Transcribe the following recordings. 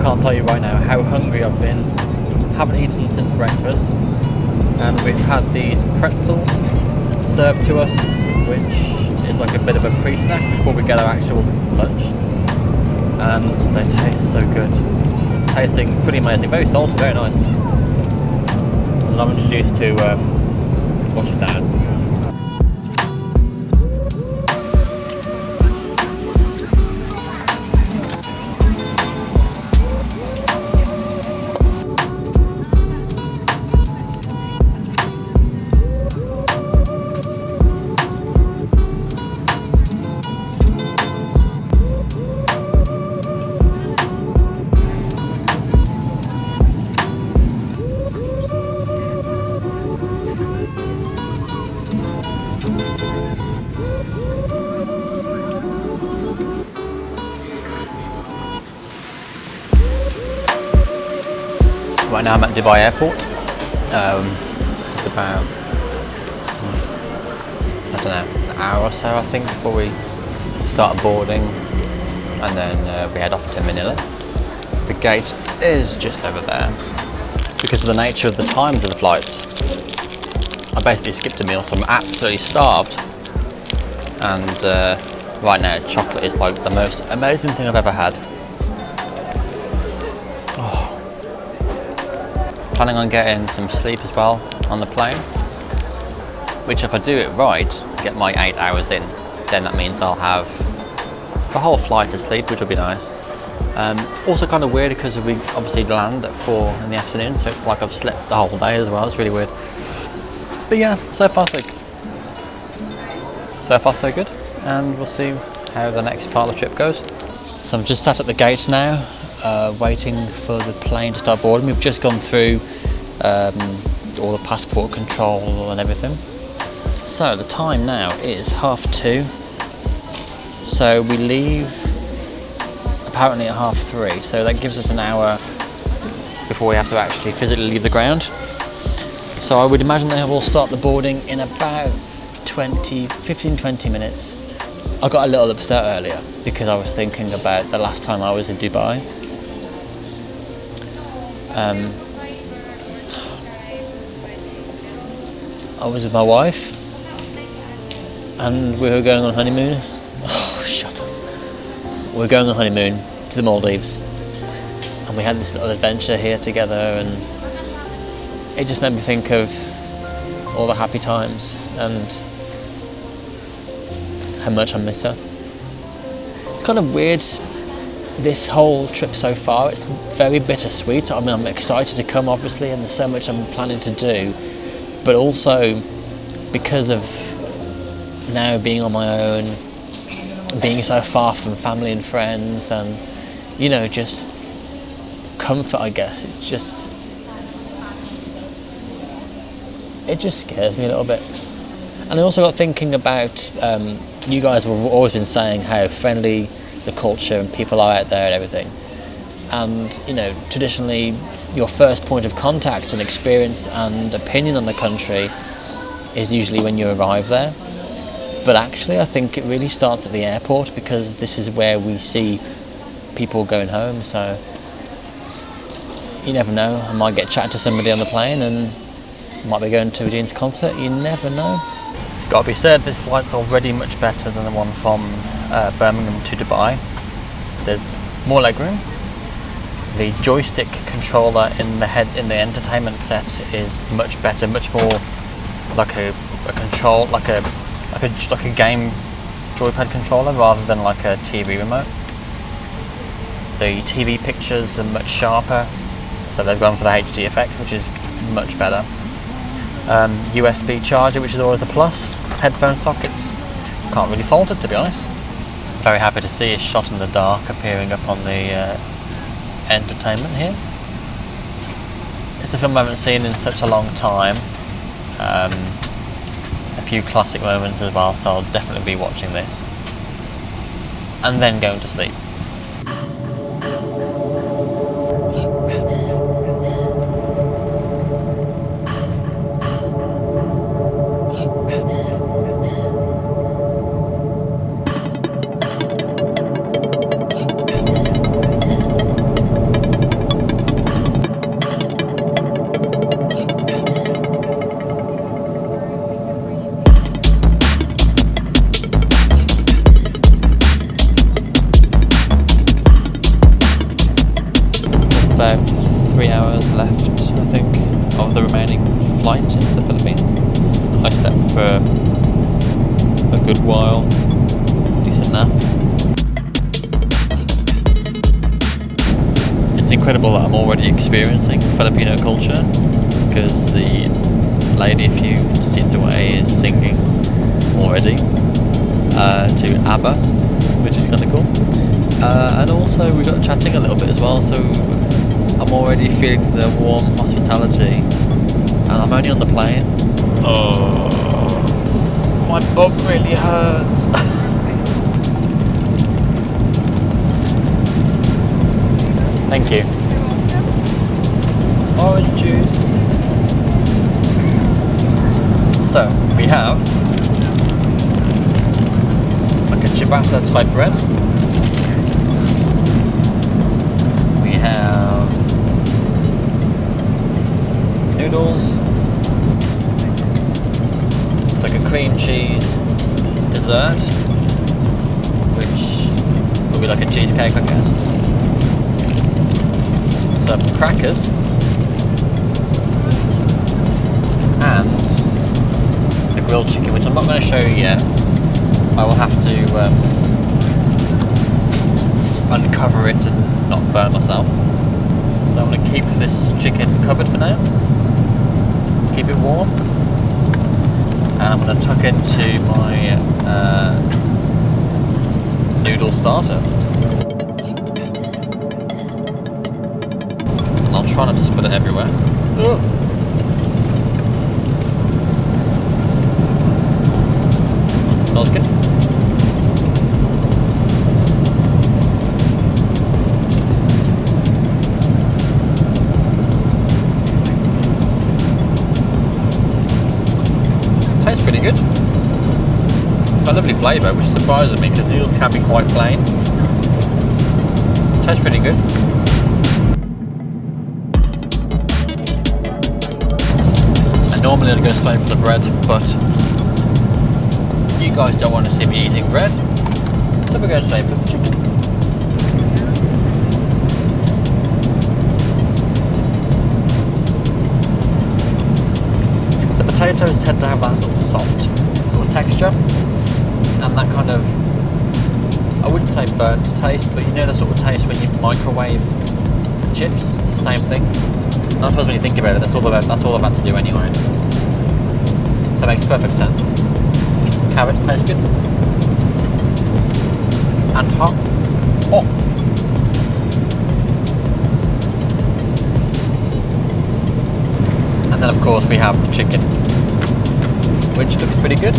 can't tell you right now how hungry I've been. Haven't eaten since breakfast, and we've had these pretzels served to us, which is like a bit of a pre-snack before we get our actual lunch, and they taste so good. Tasting pretty amazing, very salty, very nice. And I'm introduced to wash it down. Right now I'm at Dubai Airport. It's about, I don't know, an hour or so I think before we start boarding, and then we head off to Manila. The gate is just over there. Because of the nature of the times of the flights, I basically skipped a meal, so I'm absolutely starved. And right now chocolate is like the most amazing thing I've ever had. Planning on getting some sleep as well on the plane, which if I do it right, get my 8 hours in, then that means I'll have the whole flight to sleep, which will be nice. Also kind of weird because we obviously land at 4 in the afternoon, so it's like I've slept the whole day as well. It's really weird. But yeah, so far so good, and we'll see how the next part of the trip goes. So I'm just sat at the gates now, waiting for the plane to start boarding. We've just gone through all the passport control and everything. So the time now is 2:30. So we leave apparently at 3:30. So that gives us an hour before we have to actually physically leave the ground. So I would imagine they will start the boarding in about 15-20 minutes. I got a little upset earlier because I was thinking about the last time I was in Dubai. I was with my wife and we were going on honeymoon. Oh, shut up. We were going on honeymoon to the Maldives, and we had this little adventure here together, and it just made me think of all the happy times and how much I miss her. It's kind of weird, this whole trip so far. It's very bittersweet. I mean, I'm excited to come, obviously, and there's so much I'm planning to do, but also because of now being on my own, being so far from family and friends, and you know, just comfort, I guess. It just scares me a little bit. And I also got thinking about, you guys have always been saying how friendly the culture and people are out there and everything. And, you know, traditionally your first point of contact and experience and opinion on the country is usually when you arrive there. But actually I think it really starts at the airport, because this is where we see people going home. So you never know, I might get chatting to somebody on the plane and might be going to a Jean's concert. You never know. It's got to be said, this flight's already much better than the one from Birmingham to Dubai. There's more legroom. The joystick controller in the entertainment set is much better, much more like a control, like a game joypad controller rather than like a TV remote. The TV pictures are much sharper, so they've gone for the HD effect, which is much better. USB charger, which is always a plus. Headphone sockets, can't really fault it, to be honest. Very happy to see a shot in the dark appearing up on the entertainment here. It's a film I haven't seen in such a long time. A few classic moments as well, so I'll definitely be watching this and then going to sleep. about 3 hours left, I think, of the remaining flight into the Philippines. I slept for a good while, decent nap. It's incredible that I'm already experiencing Filipino culture, because the lady a few scenes away is singing already to ABBA, which is kind of cool. And also we got chatting a little bit as well, so I'm already feeling the warm hospitality, and I'm only on the plane. Oh, my bum really hurts. Thank you. Orange juice. So we have like a ciabatta type bread. We have noodles. It's like a cream cheese dessert, which will be like a cheesecake, I guess. Some crackers and the grilled chicken, which I'm not going to show you yet. I will have to uncover it and not burn myself. So I'm going to keep this chicken covered for now, keep it warm, and I'm going to tuck into my noodle starter. And I'll try not to spill it everywhere. Ugh. Smells good. Tastes pretty good. Got a lovely flavour, which surprises me because noodles can be quite plain. Tastes pretty good. And normally I'd go straight for the bread, but you guys don't want to see me eating bread, so we're going straight for the chicken. The potatoes tend to have that sort of soft sort of texture, and that kind of, I wouldn't say burnt taste, but you know the sort of taste when you microwave chips. It's the same thing. And I suppose when you think about it, that's all I've had to do anyway. So it makes perfect sense. Carrots taste good. And hot. Oh. And then of course we have the chicken, which looks pretty good.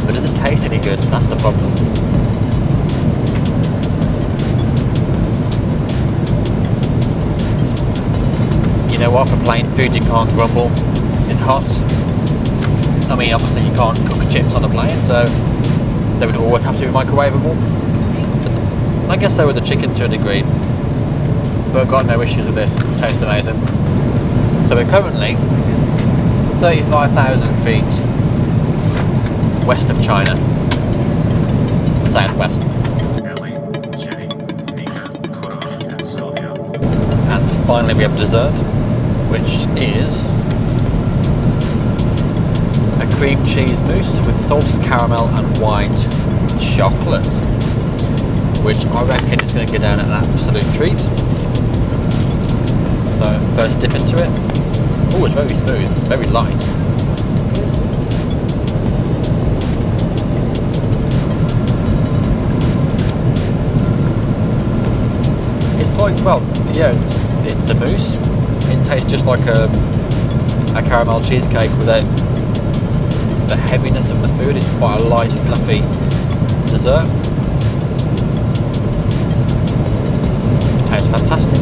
But does it taste any good? That's the problem. You know what, for plain food you can't grumble. It's hot. I mean, obviously you can't cook chips on a plane, so they would always have to be microwavable. But I guess so with the chicken to a degree. But I've got no issues with this. It tastes amazing. So we're currently 35,000 feet west of China, southwest. And finally we have dessert, which is a cream cheese mousse with salted caramel and white chocolate, which I reckon is going to go down an absolute treat. So first dip into it. Oh, it's very smooth, very light. It's like, well, yeah, it's a mousse. It tastes just like a caramel cheesecake without the heaviness of the food. It's quite a light, fluffy dessert. It tastes fantastic.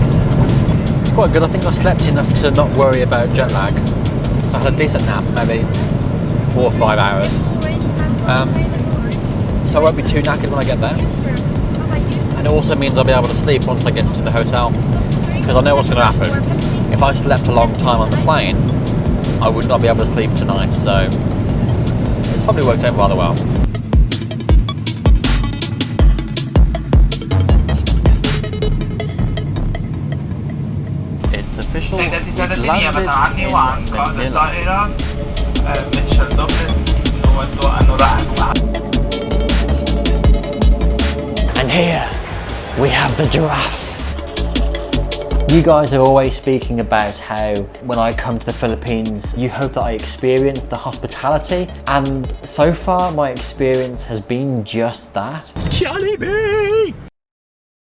It's quite good. I think I slept enough to not worry about jet lag. So I had a decent nap, maybe 4 or 5 hours. So I won't be too knackered when I get there. And it also means I'll be able to sleep once I get to the hotel, because I know what's going to happen. If I slept a long time on the plane, I would not be able to sleep tonight, so it's probably worked out rather well. Vessel landed in Manila. And here we have the giraffe. You guys are always speaking about how when I come to the Philippines, you hope that I experience the hospitality, and so far my experience has been just that. Jollibee!